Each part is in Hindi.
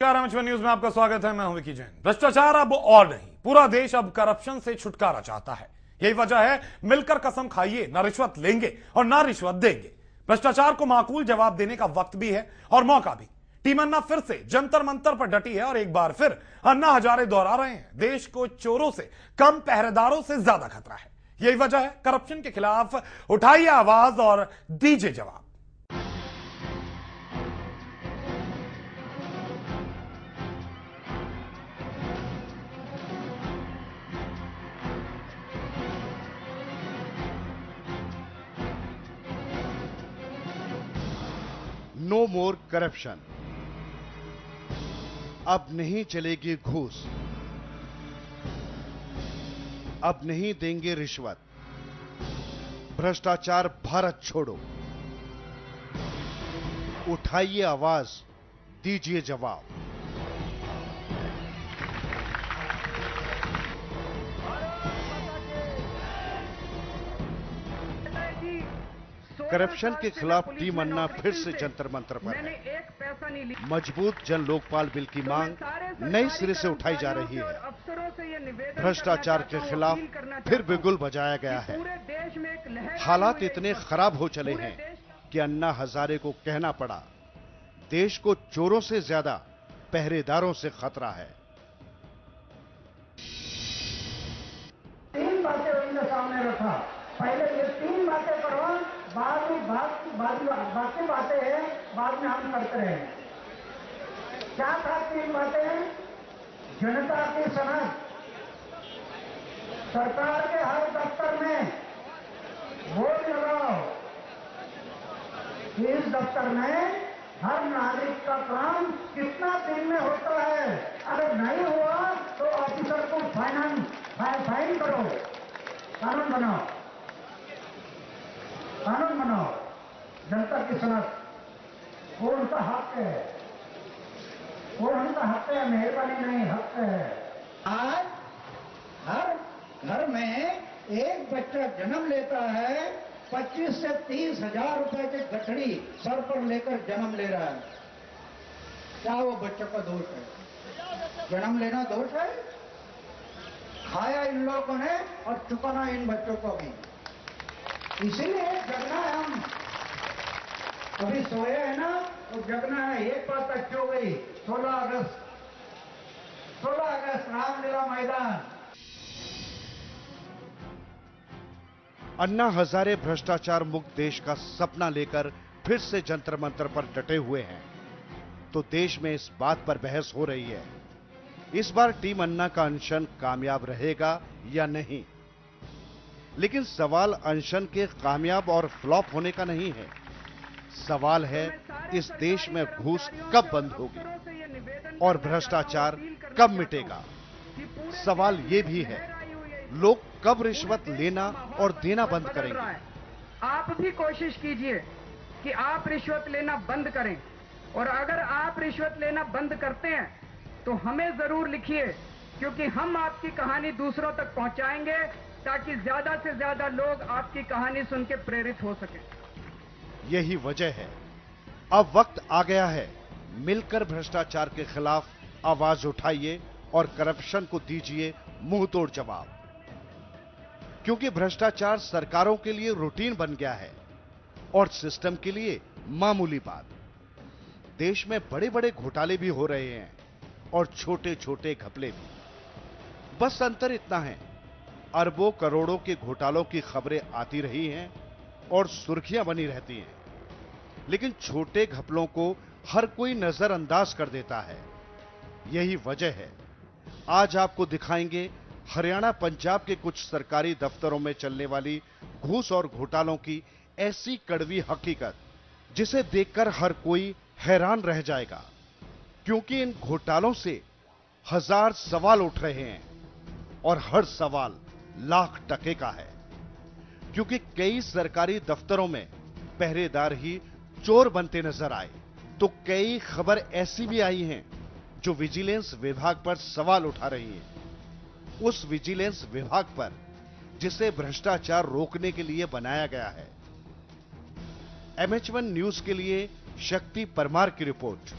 एमएच1 न्यूज में आपका स्वागत है। मैं हूं विकी जैन। भ्रष्टाचार अब और नहीं, पूरा देश अब करप्शन से छुटकारा चाहता है। यही वजह है, मिलकर कसम खाइए, ना रिश्वत लेंगे और ना रिश्वत देंगे। भ्रष्टाचार को माकूल जवाब देने का वक्त भी है और मौका भी। टीम अन्ना फिर से जंतर मंतर पर डटी है और एक बार फिर अन्ना हजारे दोहरा रहे हैं, देश को चोरों से कम, पहरेदारों से ज्यादा खतरा है। यही वजह है, करप्शन के खिलाफ उठाइए आवाज और दीजिए जवाब। नो मोर करप्शन। अब नहीं चलेगी घूस, अब नहीं देंगे रिश्वत। भ्रष्टाचार भारत छोड़ो, उठाइए आवाज, दीजिए जवाब। करप्शन के खिलाफ टीम अन्ना फिर से जंतर मंतर पर है। मजबूत जन लोकपाल बिल की मांग नए सिरे से उठाई जा रही है। भ्रष्टाचार के खिलाफ फिर बिगुल बजाया गया है। हालात इतने खराब हो चले हैं कि अन्ना हजारे को कहना पड़ा, देश को चोरों से ज्यादा पहरेदारों से खतरा है। तीन बातें उनके सामने रखा। पहले ये तीन बातें करो, बाद में बाकी बातें हैं, बाद में हम करते रहे। क्या था तीन बातें? जनता की सनद, सरकार के हर दफ्तर में बोर्ड लगाओ, इस दफ्तर में हर नागरिक का काम कितना दिन में होता है। अगर नहीं हुआ तो ऑफिसर को फाइन करो, कानून बनाओ, कानून बनाओ। जनता की सनद वो उनका हक है, वो उनका हक है, मेहरबानी नहीं, हक है। आज हर घर में एक बच्चा जन्म लेता है, 25 से 30 हजार रुपए की गठड़ी सर पर लेकर जन्म ले रहा है। क्या वो बच्चों का दोष है? जन्म लेना दोष है? खाया इन लोगों ने और चुकाना इन बच्चों को भी। इसीलिए जगना है, हम अभी सोए है ना, तो जगना है। एक बात अच्छी हो गई, 16 अगस्त रामलीला मैदान। अन्ना हजारे भ्रष्टाचार मुक्त देश का सपना लेकर फिर से जंतर मंतर पर डटे हुए हैं, तो देश में इस बात पर बहस हो रही है, इस बार टीम अन्ना का अनशन कामयाब रहेगा या नहीं। लेकिन सवाल अनशन के कामयाब और फ्लॉप होने का नहीं है, सवाल है इस देश में घूस कब बंद होगी और भ्रष्टाचार कब मिटेगा। सवाल यह भी है, लोग कब रिश्वत लेना और देना बंद करेंगे। आप भी कोशिश कीजिए कि आप रिश्वत लेना बंद करें, और अगर आप रिश्वत लेना बंद करते हैं तो हमें जरूर लिखिए, क्योंकि हम आपकी कहानी दूसरों तक पहुंचाएंगे, ताकि ज्यादा से ज्यादा लोग आपकी कहानी सुन के प्रेरित हो सके। यही वजह है, अब वक्त आ गया है, मिलकर भ्रष्टाचार के खिलाफ आवाज उठाइए और करप्शन को दीजिए मुंह तोड़ जवाब। क्योंकि भ्रष्टाचार सरकारों के लिए रूटीन बन गया है और सिस्टम के लिए मामूली बात। देश में बड़े बड़े घोटाले भी हो रहे हैं और छोटे छोटे घपले भी। बस अंतर इतना है, अरबों करोड़ों के घोटालों की खबरें आती रही हैं और सुर्खियां बनी रहती हैं, लेकिन छोटे घपलों को हर कोई नजरअंदाज कर देता है। यही वजह है, आज आपको दिखाएंगे हरियाणा पंजाब के कुछ सरकारी दफ्तरों में चलने वाली घूस और घोटालों की ऐसी कड़वी हकीकत, जिसे देखकर हर कोई हैरान रह जाएगा। क्योंकि इन घोटालों से हजार सवाल उठ रहे हैं और हर सवाल लाख टके का है। क्योंकि कई सरकारी दफ्तरों में पहरेदार ही चोर बनते नजर आए, तो कई खबर ऐसी भी आई हैं जो विजिलेंस विभाग पर सवाल उठा रही हैं। उस विजिलेंस विभाग पर जिसे भ्रष्टाचार रोकने के लिए बनाया गया है। एमएच1 न्यूज के लिए शक्ति परमार की रिपोर्ट।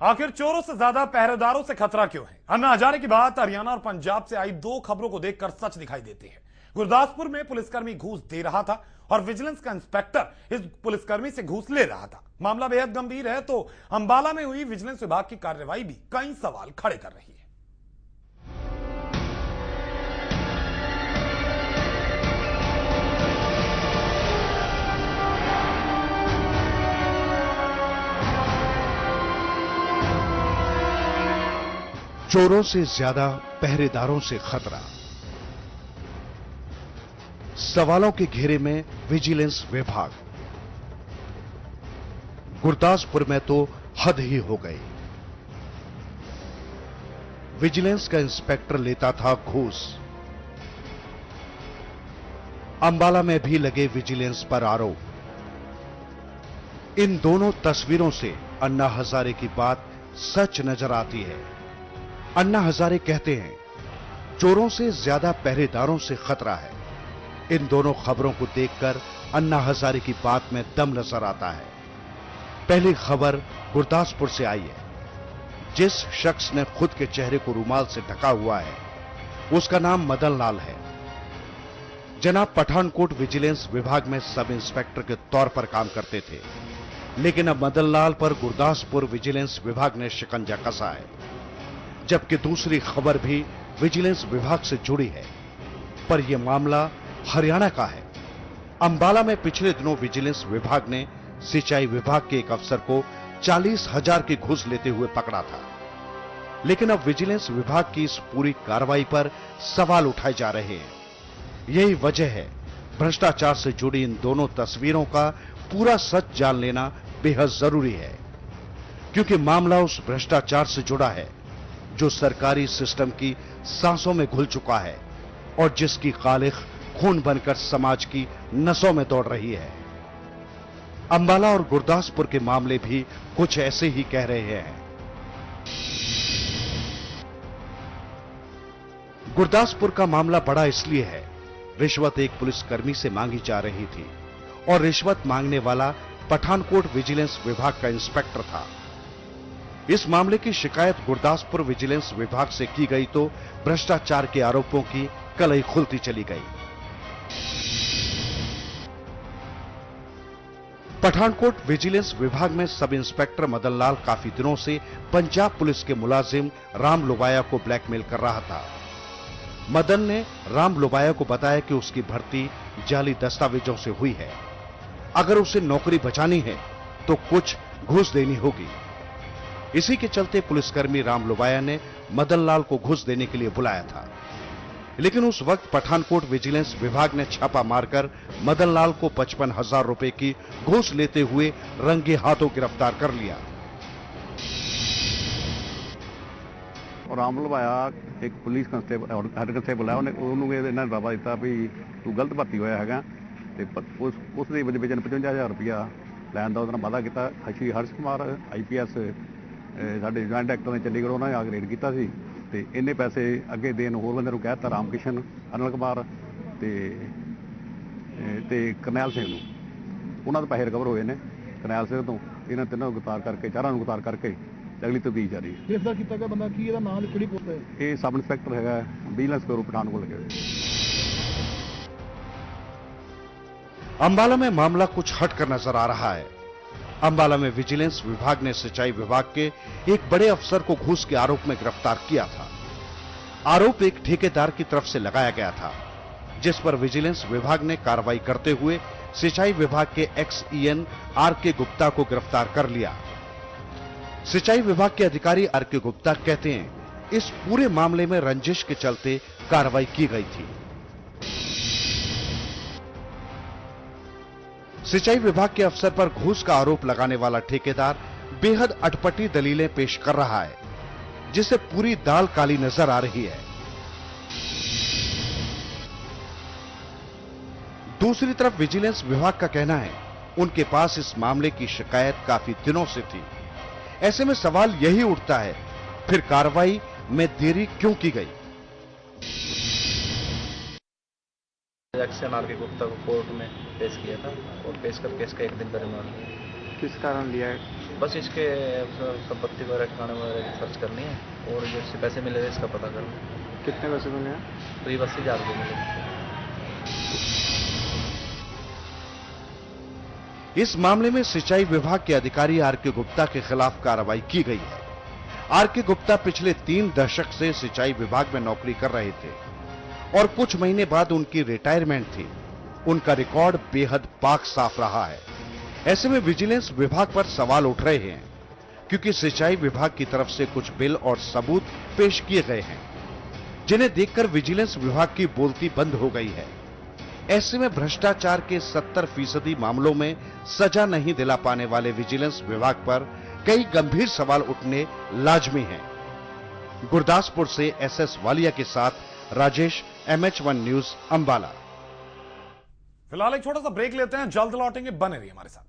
आखिर चोरों से ज्यादा पहरेदारों से खतरा क्यों है? अन्ना हजारे की बात हरियाणा और पंजाब से आई दो खबरों को देखकर सच दिखाई देती है। गुरदासपुर में पुलिसकर्मी घूस दे रहा था और विजिलेंस का इंस्पेक्टर इस पुलिसकर्मी से घूस ले रहा था। मामला बेहद गंभीर है तो अंबाला में हुई विजिलेंस विभाग की कार्रवाई भी कई सवाल खड़े कर रही है। चोरों से ज्यादा पहरेदारों से खतरा। सवालों के घेरे में विजिलेंस विभाग। गुरदासपुर में तो हद ही हो गई। विजिलेंस का इंस्पेक्टर लेता था घूस। अंबाला में भी लगे विजिलेंस पर आरोप। इन दोनों तस्वीरों से अन्ना हजारे की बात सच नजर आती है। अन्ना हजारे कहते हैं, चोरों से ज्यादा पहरेदारों से खतरा है। इन दोनों खबरों को देखकर अन्ना हजारे की बात में दम नजर आता है। पहली खबर गुरदासपुर से आई है। जिस शख्स ने खुद के चेहरे को रुमाल से ढका हुआ है, उसका नाम मदन लाल है। जनाब पठानकोट विजिलेंस विभाग में सब इंस्पेक्टर के तौर पर काम करते थे, लेकिन अब मदन लाल पर गुरदासपुर विजिलेंस विभाग ने शिकंजा कसा है। जबकि दूसरी खबर भी विजिलेंस विभाग से जुड़ी है, पर यह मामला हरियाणा का है। अंबाला में पिछले दिनों विजिलेंस विभाग ने सिंचाई विभाग के एक अफसर को 40,000 की घूस लेते हुए पकड़ा था। लेकिन अब विजिलेंस विभाग की इस पूरी कार्रवाई पर सवाल उठाए जा रहे हैं। यही वजह है भ्रष्टाचार से जुड़ी इन दोनों तस्वीरों का पूरा सच जान लेना बेहद जरूरी है, क्योंकि मामला उस भ्रष्टाचार से जुड़ा है जो सरकारी सिस्टम की सांसों में घुल चुका है और जिसकी खालिख खून बनकर समाज की नसों में दौड़ रही है। अंबाला और गुरदासपुर के मामले भी कुछ ऐसे ही कह रहे हैं। गुरदासपुर का मामला बड़ा इसलिए है, रिश्वत एक पुलिसकर्मी से मांगी जा रही थी और रिश्वत मांगने वाला पठानकोट विजिलेंस विभाग का इंस्पेक्टर था। इस मामले की शिकायत गुरदासपुर विजिलेंस विभाग से की गई तो भ्रष्टाचार के आरोपों की कलई खुलती चली गई। पठानकोट विजिलेंस विभाग में सब इंस्पेक्टर मदन लाल काफी दिनों से पंजाब पुलिस के मुलाजिम राम लोबाया को ब्लैकमेल कर रहा था। मदन ने राम लोबाया को बताया कि उसकी भर्ती जाली दस्तावेजों से हुई है। अगर उसे नौकरी बचानी है तो कुछ घूस देनी होगी। इसी के चलते पुलिसकर्मी राम लोबाया ने मदन लाल को घूस देने के लिए बुलाया था, लेकिन उस वक्त पठानकोट विजिलेंस विभाग ने छापा मारकर मदन लाल को 55,000 रुपए की घूस लेते हुए रंगे हाथों गिरफ्तार कर लिया। और राम लोबाया एक पुलिस कांस्टेबल और हेड कांस्टेबल है, ਉਹਨੂੰ ਇਹਨਾਂ ਨੇ ਦਾਵਾ ਦਿੱਤਾ ਵੀ ਤੂੰ ਗਲਤ ਭਰਤੀ ਹੋਇਆ ਹੈਗਾ ਤੇ ਉਸ ਦੇ ਵਿੱਚ 55,000 ਰੁਪਇਆ ਲੈਣ ਦਾ ਉਹਦੇ ਨਾਲ ਵਾਅਦਾ ਕੀਤਾ। ਸ਼੍ਰੀ ਹਰਸ਼ ਕੁਮਾਰ IPS ਸਾਡੇ ਜੁਆਇੰਟ ਐਕਟਰ ਨੇ ਚੰਡੀਗੜ੍ਹ ਉਹਨਾਂ ਨੇ ਆ ਕੇ ਰੇਡ ਕੀਤਾ ਸੀ ਤੇ ਇੰਨੇ ਪੈਸੇ ਅੱਗੇ ਦੇਣ ਹੋਰ ਬੰਦੇ ਨੂੰ ਕਹਿ ਦਿੱਤਾ, ਰਾਮ ਕਿਸ਼ਨ, ਅਨਿਲ ਕੁਮਾਰ ਤੇ ਕਰਨੈਲ ਸਿੰਘ ਨੂੰ। ਉਹਨਾਂ ਤੋਂ ਪੈਸੇ ਰਿਕਵਰ ਹੋਏ ਨੇ ਕਰਨੈਲ ਸਿੰਘ ਤੋਂ। ਇਹਨਾਂ ਤਿੰਨਾਂ ਨੂੰ ਗ੍ਰਿਫਤਾਰ ਕਰਕੇ, ਚਾਰਾਂ ਨੂੰ ਗ੍ਰਿਫਤਾਰ ਕਰਕੇ ਅਗਲੀ ਤਫਤੀਸ਼ ਜਾਰੀ ਹੈ। ਗ੍ਰਿਫਤਾਰ ਕੀਤਾ ਗਿਆ ਬੰਦਾ ਕੀ, ਇਹਦਾ ਨਾਮ ਕਿਹੜੀ ਪੋਸਟ ਹੈ? ਇਹ ਸਬ ਇੰਸਪੈਕਟਰ ਹੈਗਾ ਵਿਜੀਲੈਂਸ ਬਿਊਰੋ ਪਠਾਨकोट लगे हुए। अंबाला में मामला कुछ हटकर नजर आ रहा है। अंबाला में विजिलेंस विभाग ने सिंचाई विभाग के एक बड़े अफसर को घूस के आरोप में गिरफ्तार किया था। आरोप एक ठेकेदार की तरफ से लगाया गया था, जिस पर विजिलेंस विभाग ने कार्रवाई करते हुए सिंचाई विभाग के XEN RK गुप्ता को गिरफ्तार कर लिया। सिंचाई विभाग के अधिकारी RK गुप्ता कहते हैं, इस पूरे मामले में रंजिश के चलते कार्रवाई की गई थी। सिंचाई विभाग के अफसर पर घूस का आरोप लगाने वाला ठेकेदार बेहद अटपटी दलीलें पेश कर रहा है, जिससे पूरी दाल काली नजर आ रही है। दूसरी तरफ विजिलेंस विभाग का कहना है, उनके पास इस मामले की शिकायत काफी दिनों से थी। ऐसे में सवाल यही उठता है, फिर कार्रवाई में देरी क्यों की गई? XEN RK गुप्ता को कोर्ट में पेश किया था और पेश करके इसका 1 दिन का रिमांड। किस कारण लिया है? बस इसके संपत्ति वगैरह ठिकाने वगैरह सर्च करनी है और जिससे पैसे मिले इसका पता करना है। कितने पैसे मिले हैं? करीब 80,000 रुपये मिले। इस मामले में सिंचाई विभाग के अधिकारी आर.के. गुप्ता के खिलाफ कार्रवाई की गई है। आर.के. गुप्ता पिछले 3 दशक से सिंचाई विभाग में नौकरी कर रहे थे और कुछ महीने बाद उनकी रिटायरमेंट थी। उनका रिकॉर्ड बेहद पाक साफ रहा है। ऐसे में विजिलेंस विभाग पर सवाल उठ रहे हैं क्योंकि सिंचाई विभाग की तरफ से कुछ बिल और सबूत पेश किए गए हैं जिन्हें देखकर विजिलेंस विभाग की बोलती बंद हो गई है। ऐसे में भ्रष्टाचार के 70% मामलों में सजा नहीं दिला पाने वाले विजिलेंस विभाग पर कई गंभीर सवाल उठने लाजमी हैं। गुरदासपुर से एसएस वालिया के साथ राजेश, MH1 न्यूज, अंबाला। फिलहाल एक छोटा सा ब्रेक लेते हैं, जल्द लौटेंगे, बने रहिए हमारे साथ।